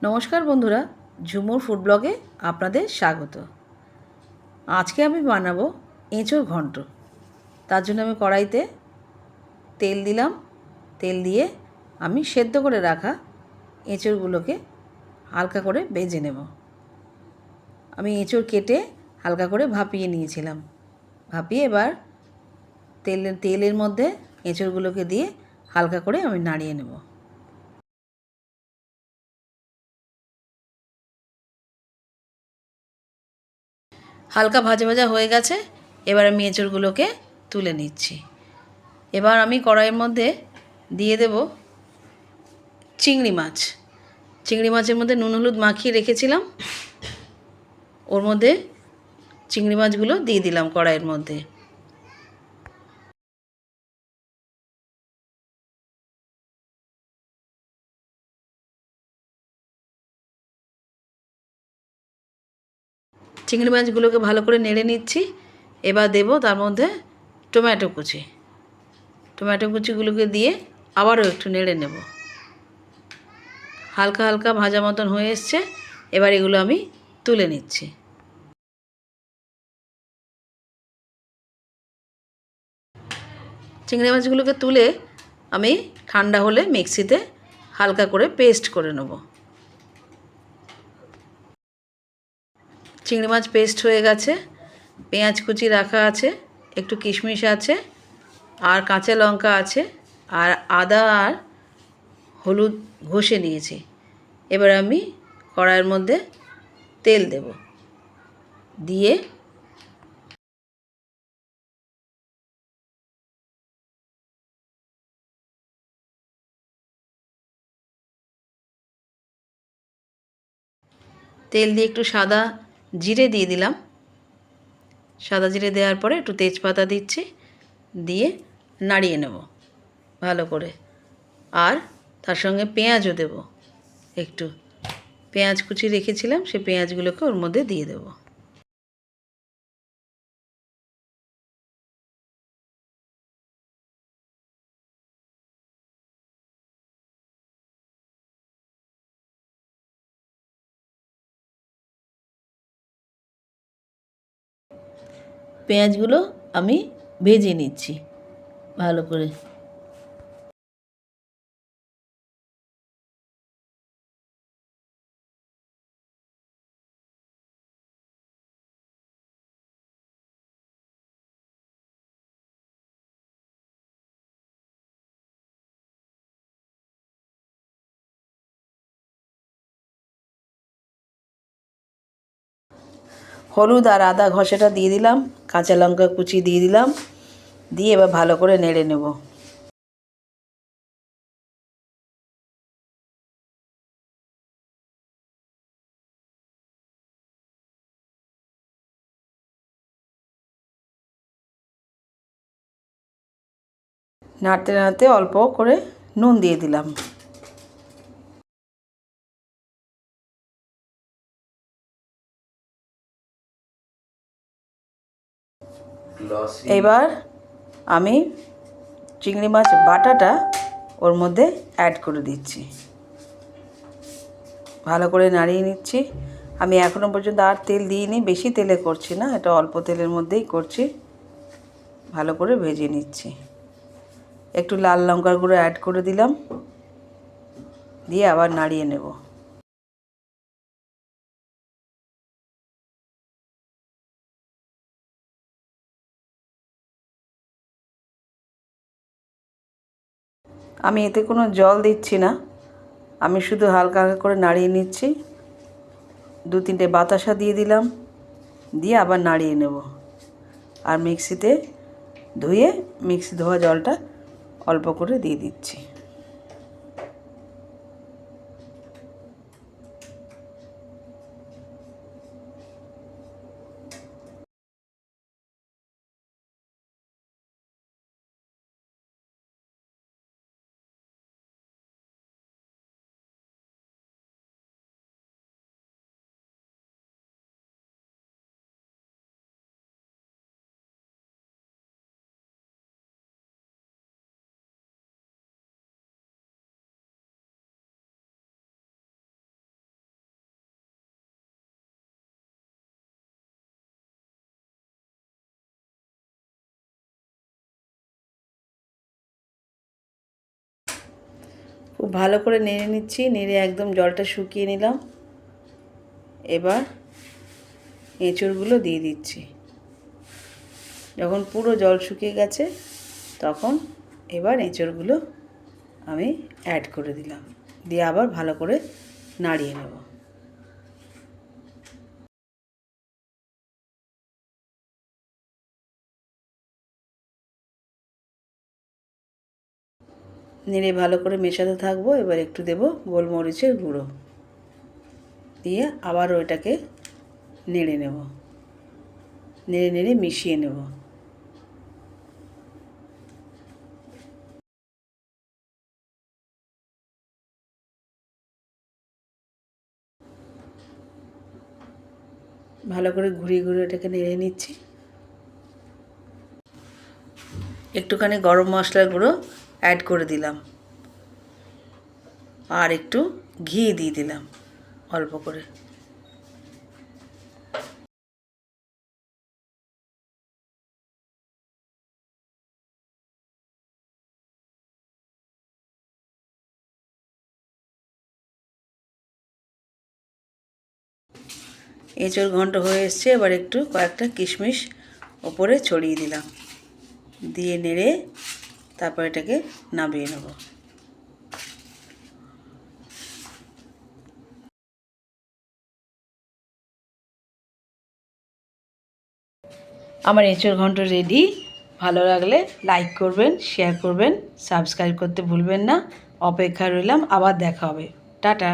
নমস্কার বন্ধুরা, ঝুমুর ফুড ব্লগে আপনাদের স্বাগত। আজকে আমি বানাবো এঁচোড় ঘন্ট। তার জন্য আমি কড়াইতে তেল দিলাম। তেল দিয়ে আমি সেদ্ধ করে রাখা এঁচোড়গুলোকে হালকা করে ভেজে নেব। আমি এঁচোড় কেটে হালকা করে ভাপিয়ে নিয়েছিলাম। ভাপিয়ে এবার তেলের মধ্যে এঁচোড়গুলোকে দিয়ে হালকা করে আমি নাড়িয়ে নেব। হালকা ভাজা ভাজা হয়ে গেছে। এবার আমি এঁচোড়গুলোকে তুলে নিচ্ছি। এবার আমি কড়াইয়ের মধ্যে দিয়ে দেব চিংড়ি মাছ। চিংড়ি মাছের মধ্যে নুন হলুদ মাখিয়ে রেখেছিলাম, ওর মধ্যে চিংড়ি মাছগুলো দিয়ে দিলাম কড়াইয়ের মধ্যে। চিংড়ি মাছগুলোকে ভালো করে নেড়ে নিচ্ছি। এবার দেব তার মধ্যে টমেটো কুচি। টমেটো কুচিগুলোকে দিয়ে আবারও একটু নেড়ে নেব। হালকা হালকা ভাজা মতন হয়ে এসছে। এবার এগুলো আমি তুলে নিচ্ছি। চিংড়ি মাছগুলোকে তুলে আমি ঠান্ডা হলে মিক্সিতে হালকা করে পেস্ট করে নেব। চিংড়ি মাছ পেস্ট হয়ে গেছে। পেঁয়াজ কুচি রাখা আছে, একটু কিশমিশ আছে, আর কাঁচা লঙ্কা আছে, আর আদা আর হলুদ ঘষে নিয়েছি। এবার আমি কড়াইয়ের মধ্যে তেল দেব, দিয়ে একটু সাদা জিরে দিয়ে দিলাম। সাদা জিরে দেওয়ার পরে একটু তেজপাতা দিচ্ছি, দিয়ে নাড়িয়ে নেব ভালো করে। আর তার সঙ্গে পেঁয়াজও দেব। একটু পেঁয়াজ কুচি রেখেছিলাম, সেই পেঁয়াজগুলোকে ওর মধ্যে দিয়ে দেব। পেঁয়াজগুলো আমি ভেজে নিচ্ছি ভালো করে। হলুদ আর আদা ঘষাটা দিয়ে দিলাম, কাঁচা লঙ্কা কুচি দিয়ে দিলাম, দিয়ে এবার ভালো করে নেড়ে নেব। নাড়তে নাড়তে অল্প করে নুন দিয়ে দিলাম। এবার আমি চিংড়ি মাছ বাটাটা ওর মধ্যে অ্যাড করে দিচ্ছি, ভালো করে নাড়িয়ে নিচ্ছি। আমি এখনও পর্যন্ত আর তেল দিইনি, বেশি তেলে করছি না, এটা অল্প তেলের মধ্যেই করছি। ভালো করে ভেজে নিচ্ছি। একটু লাল লঙ্কার গুঁড়ো অ্যাড করে দিলাম, দিয়ে আবার নাড়িয়ে নেব। আমি এতে কোনো জল দিচ্ছি না, আমি শুধু হালকা হালকা করে নাড়িয়ে নিচ্ছি। 2-3টে বাতাসা দিয়ে দিলাম, দিয়ে আবার নাড়িয়ে নেব। আর মিক্সি ধোয়া জলটা অল্প করে দিয়ে দিচ্ছি। ভালো করে নেড়ে নিচ্ছি, নেড়ে একদম জলটা শুকিয়ে নিলাম। এবার এঁচোড়গুলো দিয়ে দিচ্ছি। যখন পুরো জল শুকিয়ে গেছে তখন এবার এঁচোড়গুলো আমি অ্যাড করে দিলাম, দিয়ে আবার ভালো করে নাড়িয়ে নেব। নেড়ে ভালো করে মেশাতে থাকবো। এবার একটু দেব গোলমরিচের গুঁড়ো, দিয়ে আবারও এটাকে নেড়ে নেব, নেড়ে নেড়ে মিশিয়ে নেব। ভালো করে ঘুরিয়ে ঘুরিয়ে এটাকে নেড়ে নিচ্ছি। একটুখানি গরম মশলার গুঁড়ো অ্যাড করে দিলাম, আর একটু ঘি দিয়ে দিলাম অল্প করে। এঁচোড় ঘন্ট হয়ে এসছে। এবার একটু কয়েকটা কিশমিশ ওপরে ছড়িয়ে দিলাম, দিয়ে নেড়ে তারপর এটাকে নামিয়ে নেব। আমার এঁচোড় ঘন্ট রেডি। ভালো লাগলে লাইক করবেন, শেয়ার করবেন, সাবস্ক্রাইব করতে ভুলবেন না। অপেক্ষায় রইলাম, আবার দেখা হবে। টাটা।